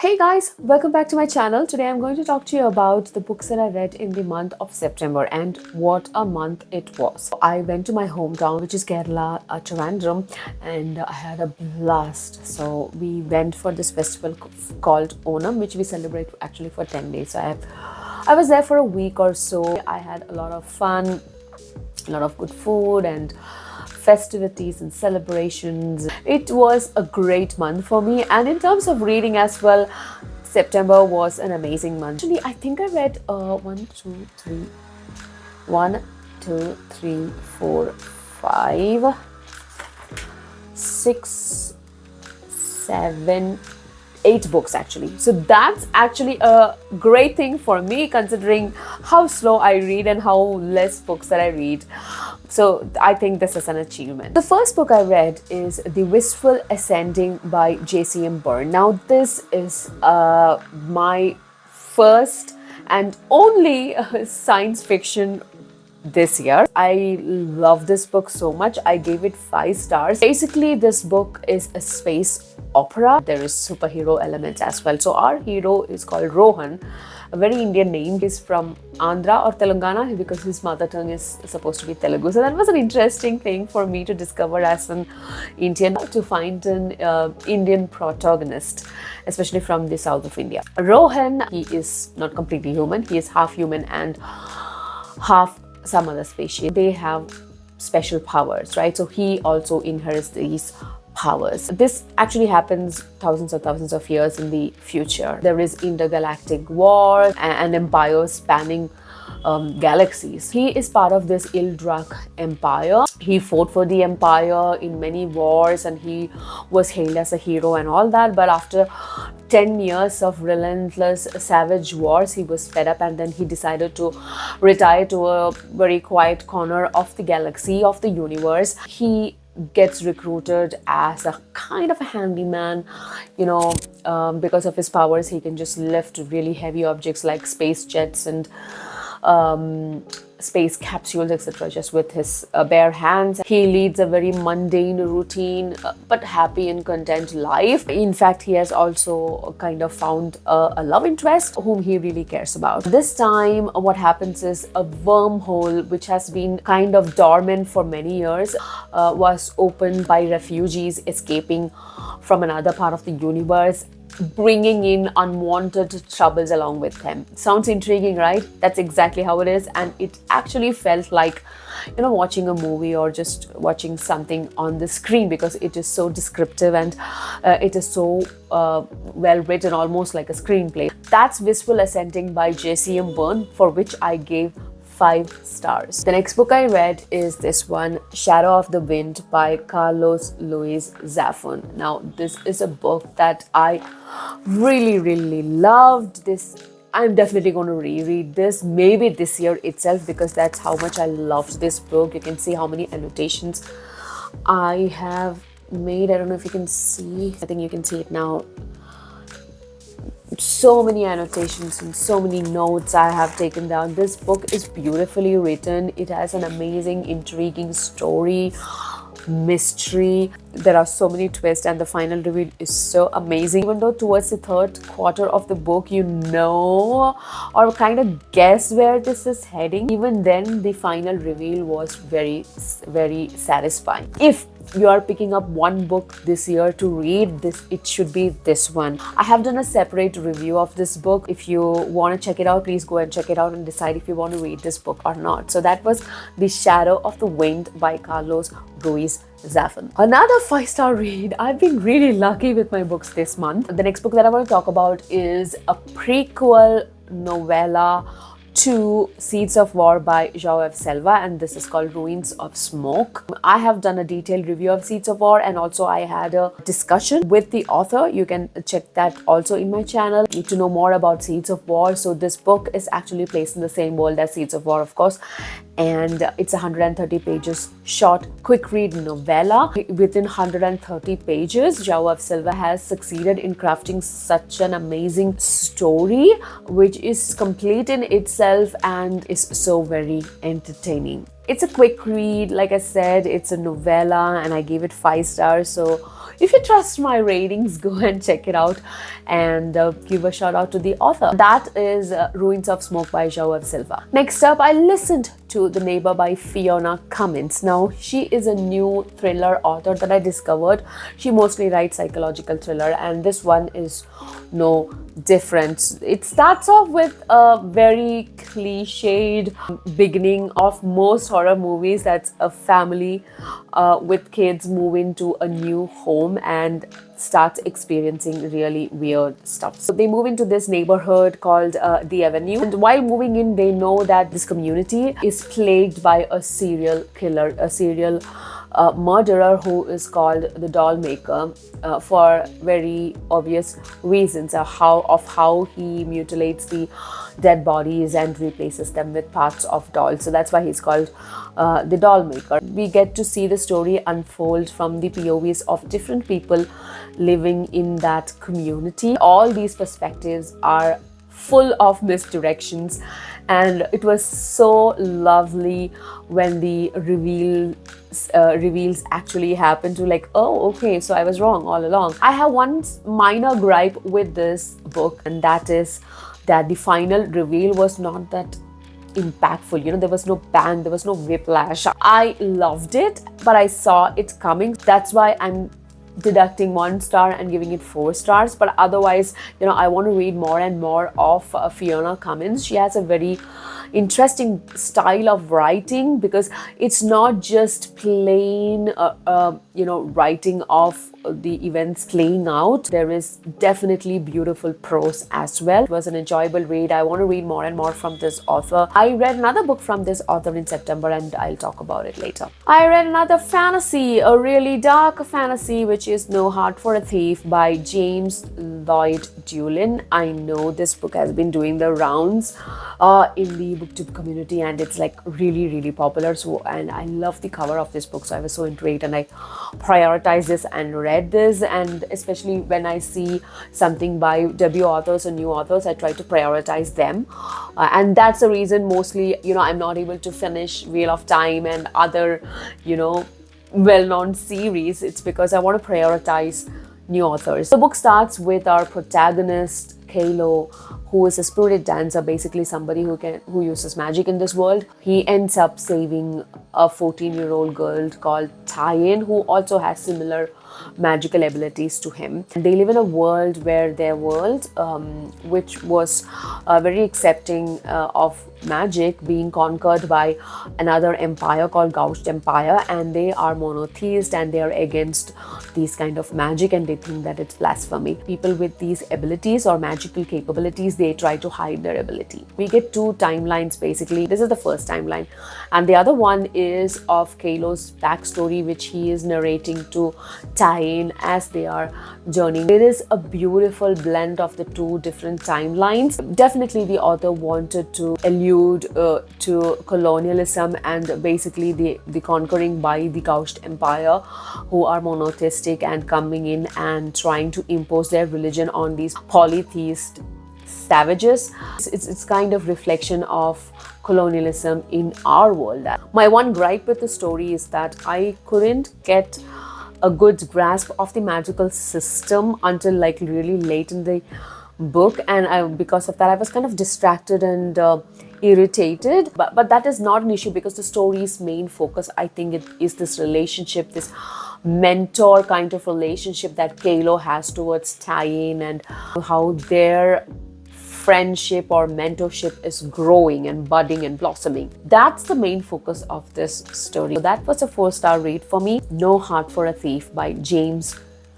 Hey guys, welcome back to my channel. Today I'm going to talk to you about the books that I read in the month of September and what a month it was. I went to my hometown, which is Kerala, Trivandrum, and I had a blast. So we went for this festival called Onam, which we celebrate actually for 10 days. So I was there for a week or so. I had a lot of fun, a lot of good food and festivities and celebrations. It was a great month for me, and in terms of reading as well, September was an amazing month. Actually, I think I read 8 books actually. So that's actually a great thing for me considering how slow I read and how less books that I read. So I think this is an achievement. The first book I read is The Wistful Ascending by J.C.M. Byrne. Now this is my first and only science fiction this year. I love this book so much. I gave it 5 stars. Basically, this book is a space opera. There is superhero elements as well. So our hero is called Rohan, a very Indian name. He's from Andhra or Telangana because his mother tongue is supposed to be Telugu. So that was an interesting thing for me to discover as an Indian, to find an Indian protagonist, especially from the south of India. Rohan, he is not completely human. He is half human and half some other species. They have special powers, right? So he also inherits these powers. This actually happens thousands of years in the future. There is intergalactic war and empires spanning galaxies. He is part of this Ildrak empire. He fought for the empire in many wars and he was hailed as a hero and all that, but after 10 years of relentless savage wars, he was fed up and then he decided to retire to a very quiet corner of the galaxy, of the universe. He gets recruited as a kind of a handyman, because of his powers. He can just lift really heavy objects like space jets and space capsules, etc., just with his bare hands. He leads a very mundane, routine, but happy and content life. In fact, he has also kind of found a love interest whom he really cares about. This time, what happens is a wormhole, which has been kind of dormant for many years, was opened by refugees escaping from another part of the universe, bringing in unwanted troubles along with them. Sounds intriguing, right? That's exactly how it is, and it actually felt like watching a movie or just watching something on the screen because it is so descriptive and it is so well written, almost like a screenplay. That's Wistful Ascending by J.C.M. Byrne, for which I gave 5 stars. The next book I read is this one, Shadow of the Wind by Carlos Luis Zafón. Now, this is a book that I really loved. I'm definitely going to reread this, maybe this year itself, because that's how much I loved this book. You can see how many annotations I have made. I don't know if you can see. I think you can see it now. So many annotations and so many notes I have taken down. This book is beautifully written. It has an amazing, intriguing story, mystery. There are so many twists and the final reveal is so amazing. Even though towards the 3rd quarter of the book or kind of guess where this is heading, even then the final reveal was very satisfying. If you are picking up one book this year to read, it should be this one. I have done a separate review of this book. If you want to check it out, please go and check it out and decide if you want to read this book or not. So that was The Shadow of the Wind by Carlos Ruiz Zafón. Another 5-star read. I've been really lucky with my books this month. The next book that I want to talk about is a prequel novella to Seeds of War by João F. Silva, and this is called Ruins of Smoke. I have done a detailed review of Seeds of War and also I had a discussion with the author. You can check that also in my channel. Need to know more about Seeds of War. So this book is actually placed in the same world as Seeds of War, of course, and it's 130 pages short, quick read novella. Within 130 pages, João F. Silva has succeeded in crafting such an amazing story, which is complete in itself and is so very entertaining. It's a quick read. Like I said, it's a novella and I gave it 5 stars. So If you trust my ratings, go and check it out and give a shout out to the author. That is Ruins of Smoke by João Silva. Next up, I listened to The Neighbor by Fiona Cummins. Now, she is a new thriller author that I discovered. She mostly writes psychological thriller, and this one is no different. It starts off with a very cliched beginning of most horror movies. That's a family with kids move into a new home and start experiencing really weird stuff. So they move into this neighborhood called The Avenue, and while moving in, they know that this community is plagued by a serial killer, a serial murderer who is called the Doll Maker, for very obvious reasons of how he mutilates the dead bodies and replaces them with parts of dolls. So that's why he's called the Doll Maker. We get to see the story unfold from the POVs of different people living in that community. All these perspectives are full of misdirections, and it was so lovely when the reveals actually happened to, like, oh, okay, so I was wrong all along. I have one minor gripe with this book, and that is that the final reveal was not that impactful. There was no bang, there was no whiplash. I loved it, but I saw it coming. That's why I'm deducting 1 star and giving it 4 stars. But otherwise, I want to read more and more of Fiona Cummins. She has a very interesting style of writing, because it's not just plain writing of the events playing out. There is definitely beautiful prose as well. It was an enjoyable read. I want to read more and more from this author. I read another book from this author in September, and I'll talk about it later. I read another fantasy, a really dark fantasy, which is No Heart for a Thief by James Lloyd Dulin. I know this book has been doing the rounds in the booktube community, and it's like really popular. And I love the cover of this book, so I was so intrigued, and I prioritized this and read this. And especially when I see something by debut authors or new authors, I try to prioritize them, and that's the reason mostly I'm not able to finish Wheel of Time and other well-known series. It's because I want to prioritize new authors. The book starts with our protagonist Kalo, who is a spirited dancer, basically somebody who uses magic in this world. He ends up saving a 14-year-old girl called Tyen, who also has similar magical abilities to him. They live in a world where their world, which was very accepting of magic, being conquered by another empire called Gauched Empire, and they are monotheist and they are against these kind of magic, and they think that it's blasphemy. People with these abilities or magical capabilities, they try to hide their ability. We get 2 timelines basically. This is the first timeline, and the other one is of Kalo's backstory, which he is narrating to Tyen as they are journeying. There is a beautiful blend of the 2 different timelines. Definitely the author wanted to allude to colonialism and basically the conquering by the Gauched Empire, who are monotheistic and coming in and trying to impose their religion on these polytheist savages. It's kind of reflection of colonialism in our world. My one gripe with the story is that I couldn't get a good grasp of the magical system until like really late in the book, and because of that I was kind of distracted and irritated, but that is not an issue because the story's main focus, I think, it is this relationship, this mentor kind of relationship that Kalo has towards Tyen, and how their friendship or mentorship is growing and budding and blossoming. That's the main focus of this story. So that was a 4-star read for me. No Heart for a Thief by James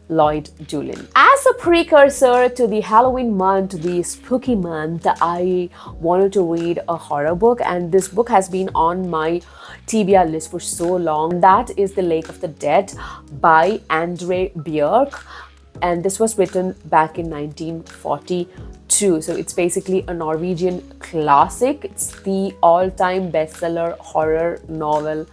Lloyd Dulin. As a precursor to the Halloween month, the spooky month, I wanted to read a horror book, and this book has been on my TBR list for so long. That is The Lake of the Dead by Andre Bjørk, and this was written back in 1942. So it's basically a Norwegian classic. It's the all-time bestseller horror novel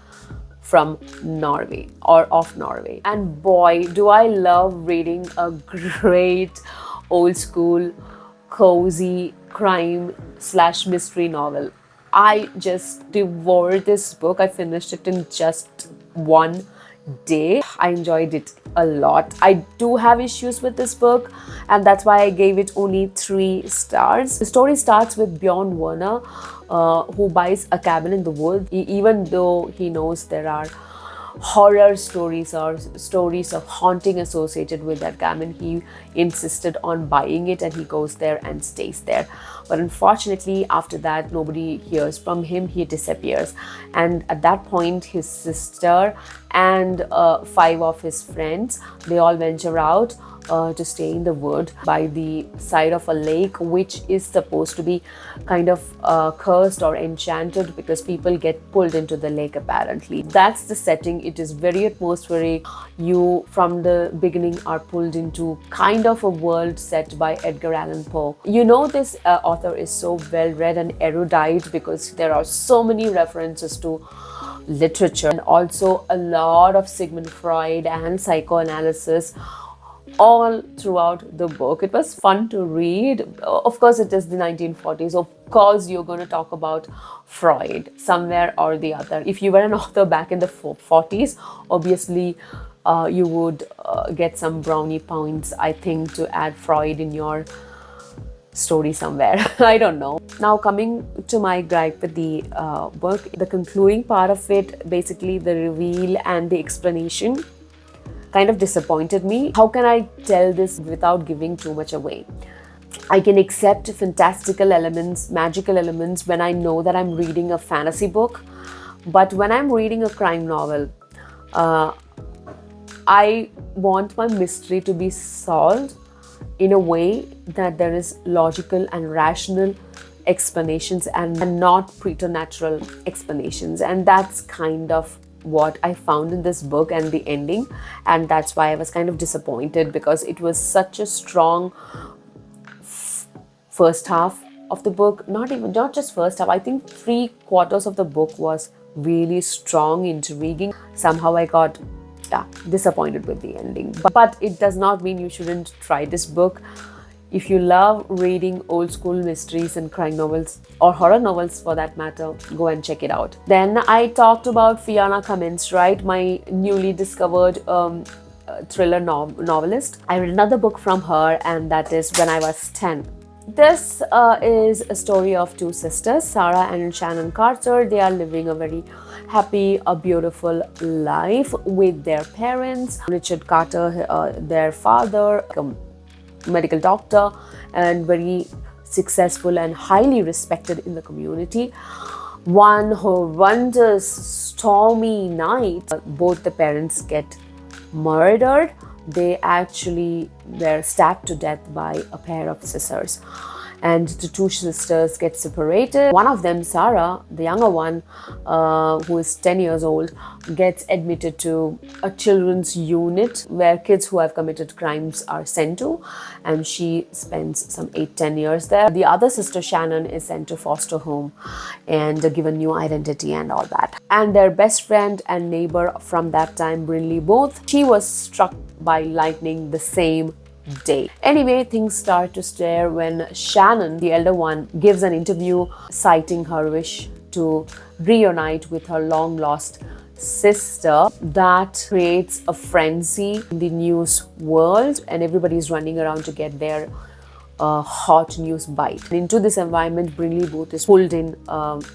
from Norway or of Norway. And boy, do I love reading a great old school cozy crime/mystery novel. I just devoured this book. I finished it in just one day. I enjoyed it a lot. I do have issues with this book, and that's why I gave it only 3 stars. The story starts with Bjorn Werner, who buys a cabin in the woods, even though he knows there are horror stories or stories of haunting associated with that cabin. He insisted on buying it, and he goes there and stays there. But unfortunately, after that, nobody hears from him. He disappears. And at that point, his sister and 5 of his friends, they all venture out to stay in the wood by the side of a lake, which is supposed to be kind of cursed or enchanted because people get pulled into the lake apparently. That's the setting. It is very atmospheric. You from the beginning are pulled into kind of a world set by Edgar Allan Poe. You know, this author is so well read and erudite because there are so many references to literature and also a lot of Sigmund Freud and psychoanalysis all throughout the book. It was fun to read. Of course, it is the 1940s. Of course, you're going to talk about Freud somewhere or the other. If you were an author back in the 40s, obviously you would get some brownie points, I think, to add Freud in your story somewhere. I don't know. Now, coming to my gripe with the book, the concluding part of it, basically the reveal and the explanation, kind of disappointed me. How can I tell this without giving too much away? I can accept fantastical elements, magical elements when I know that I'm reading a fantasy book. But when I'm reading a crime novel, I want my mystery to be solved in a way that there is logical and rational explanations and not preternatural explanations. And that's kind of what I found in this book and the ending, and that's why I was kind of disappointed, because it was such a strong first half of the book. Not just first half, I think 3/4 of the book was really strong, intriguing. Somehow I got disappointed with the ending, but it does not mean you shouldn't try this book. If you love reading old school mysteries and crime novels, or horror novels for that matter, go and check it out. Then I talked about Fiona Cummins, right? My newly discovered thriller novelist. I read another book from her, and that is When I Was 10. This is a story of 2 sisters, Sarah and Shannon Carter. They are living a very happy, a beautiful life with their parents. Richard Carter, their father, medical doctor and very successful and highly respected in the community. One horrendous stormy night, both the parents get murdered. They actually were stabbed to death by a pair of scissors, and the 2 sisters get separated. One of them, Sarah, the younger one, who is 10 years old, gets admitted to a children's unit where kids who have committed crimes are sent to, and she spends some 8-10 years there. The other sister, Shannon, is sent to foster home and given new identity and all that. And their best friend and neighbor from that time, Brinley Booth, she was struck by lightning the same day. Anyway, things start to stir when Shannon, the elder one, gives an interview citing her wish to reunite with her long lost sister. That creates a frenzy in the news world, and everybody's running around to get their hot news bite. And into this environment, Brinley Booth is pulled in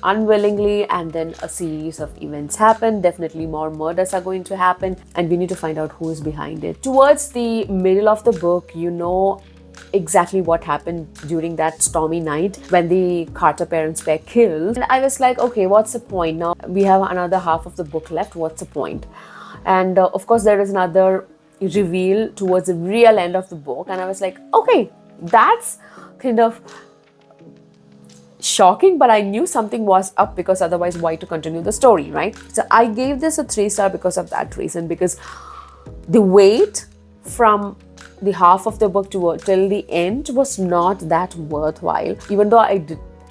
unwillingly, and then a series of events happen. Definitely more murders are going to happen, and we need to find out who is behind it. Towards the middle of the book, you know exactly what happened during that stormy night when the Carter parents were killed. And I was like, okay, what's the point? Now we have another half of the book left. What's the point? And of course, there is another reveal towards the real end of the book, and I was like, okay, that's kind of shocking, but I knew something was up, because otherwise why to continue the story, right? So I gave this a 3-star because of that reason, because the wait from the half of the book till the end was not that worthwhile. Even though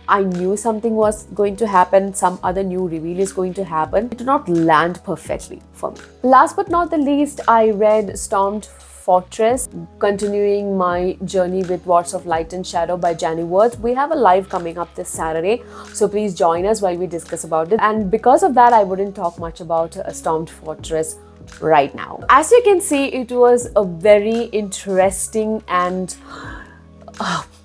I knew something was going to happen, some other new reveal is going to happen, it did not land perfectly for me. Last but not the least, I read Stormed Fortress, continuing my journey with Words of Light and Shadow by Janny Worth. We have a live coming up this Saturday, so please join us while we discuss about it. And because of that, I wouldn't talk much about Stormed Fortress right now. As you can see, it was a very interesting and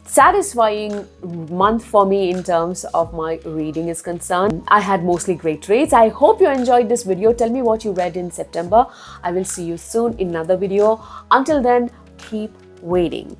satisfying month for me in terms of my reading is concerned. I had mostly great reads. I hope you enjoyed this video. Tell me what you read in September. I will see you soon in another video. Until then, keep waiting.